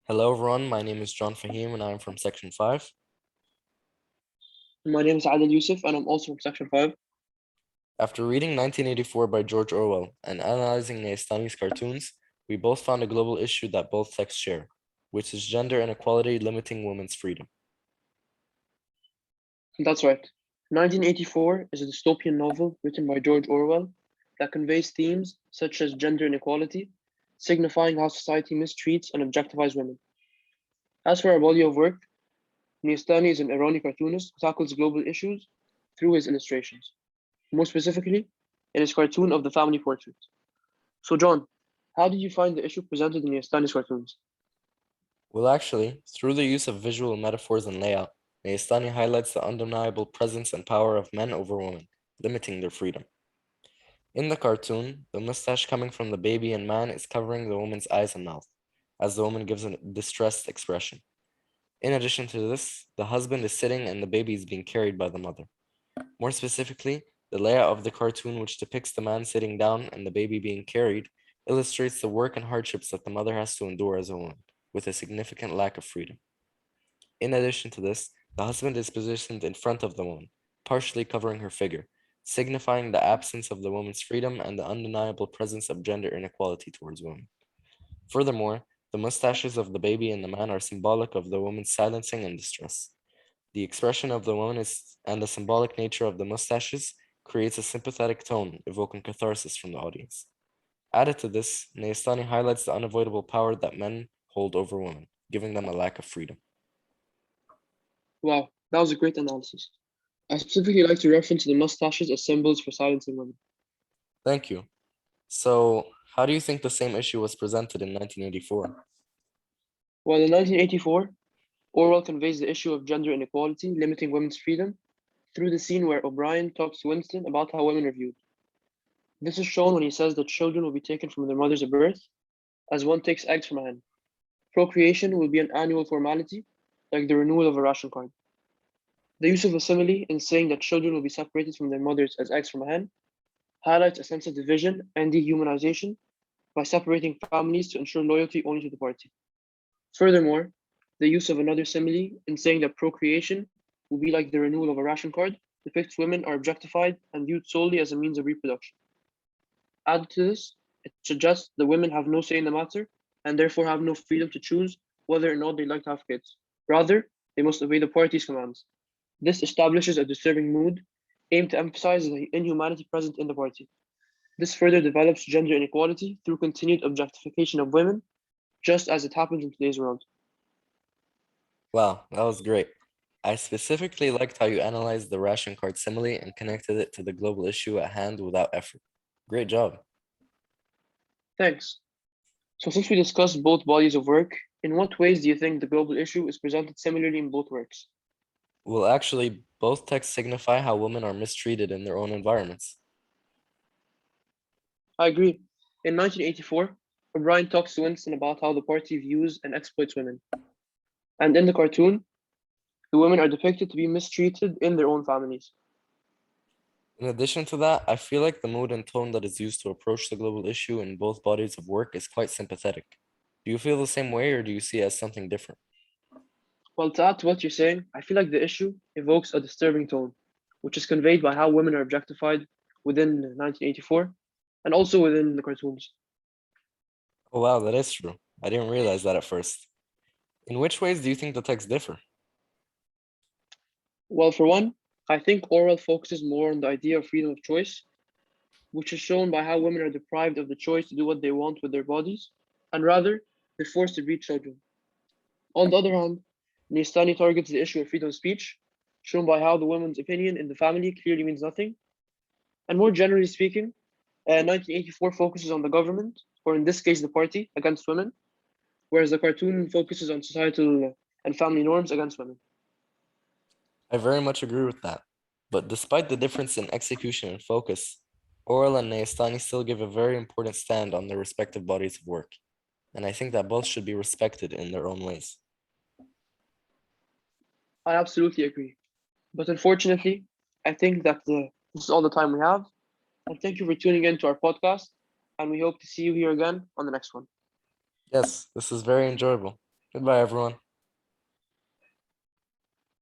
Hello everyone, my name is John Fahim and I am from Section 5. My name is Adel Youssef, and I'm also from Section 5. After reading 1984 by George Orwell and analyzing Neyestani's cartoons, we both found a global issue that both texts share, which is gender inequality limiting women's freedom. That's right. 1984 is a dystopian novel written by George Orwell that conveys themes such as gender inequality, signifying how society mistreats and objectifies women. As for our body of work, Neyestani is an ironic cartoonist who tackles global issues through his illustrations, more specifically, in his cartoon of the family portrait. So, John, how did you find the issue presented in Neyestani's cartoons? Well, actually, through the use of visual metaphors and layout, Neyestani highlights the undeniable presence and power of men over women, limiting their freedom. In the cartoon, the mustache coming from the baby and man is covering the woman's eyes and mouth, as the woman gives a distressed expression. In addition to this, the husband is sitting and the baby is being carried by the mother. More specifically, the layout of the cartoon, which depicts the man sitting down and the baby being carried, illustrates the work and hardships that the mother has to endure as a woman, with a significant lack of freedom. In addition to this, the husband is positioned in front of the woman, partially covering her figure, signifying the absence of the woman's freedom and the undeniable presence of gender inequality towards women. Furthermore, the mustaches of the baby and the man are symbolic of the woman's silencing and distress. The expression of the woman and the symbolic nature of the mustaches creates a sympathetic tone, evoking catharsis from the audience. Added to this, Neyestani highlights the unavoidable power that men hold over women, giving them a lack of freedom. Wow, that was a great analysis. I specifically like to reference the mustaches as symbols for silencing women. Thank you. So, how do you think the same issue was presented in 1984? While in 1984, Orwell conveys the issue of gender inequality limiting women's freedom through the scene where O'Brien talks to Winston about how women are viewed. This is shown when he says that children will be taken from their mothers at birth, as one takes eggs from a hen. Procreation will be an annual formality, like the renewal of a ration card. The use of a simile in saying that children will be separated from their mothers as eggs from a hen highlights a sense of division and dehumanization by separating families to ensure loyalty only to the party. Furthermore, the use of another simile in saying that procreation will be like the renewal of a ration card depicts women are objectified and viewed solely as a means of reproduction. Added to this, it suggests that women have no say in the matter and therefore have no freedom to choose whether or not they like to have kids. Rather, they must obey the party's commands. This establishes a disturbing mood aimed to emphasize the inhumanity present in the party. This further develops gender inequality through continued objectification of women, just as it happens in today's world. Wow, that was great. I specifically liked how you analyzed the ration card simile and connected it to the global issue at hand without effort. Great job. Thanks. So, since we discussed both bodies of work, in what ways do you think the global issue is presented similarly in both works? Well, actually, both texts signify how women are mistreated in their own environments. I agree. In 1984, O'Brien talks to Winston about how the party views and exploits women. And in the cartoon, the women are depicted to be mistreated in their own families. In addition to that, I feel like the mood and tone that is used to approach the global issue in both bodies of work is quite sympathetic. Do you feel the same way or do you see it as something different? Well, to add to what you're saying, I feel like the issue evokes a disturbing tone, which is conveyed by how women are objectified within 1984 and also within the cartoons. Oh wow, that is true. I didn't realize that at first. In which ways do you think the texts differ? Well, for one, I think Orwell focuses more on the idea of freedom of choice, which is shown by how women are deprived of the choice to do what they want with their bodies, and rather, they're forced to breed children. On the other hand, Neyestani targets the issue of freedom of speech, shown by how the woman's opinion in the family clearly means nothing. And more generally speaking, 1984 focuses on the government, or in this case, the party, against women, whereas the cartoon focuses on societal and family norms against women. I very much agree with that. But despite the difference in execution and focus, Oral and Neyestani still give a very important stand on their respective bodies of work, and I think that both should be respected in their own ways. I absolutely agree. But unfortunately, I think that this is all the time we have. And thank you for tuning in to our podcast. And we hope to see you here again on the next one. Yes, this is very enjoyable. Goodbye, everyone.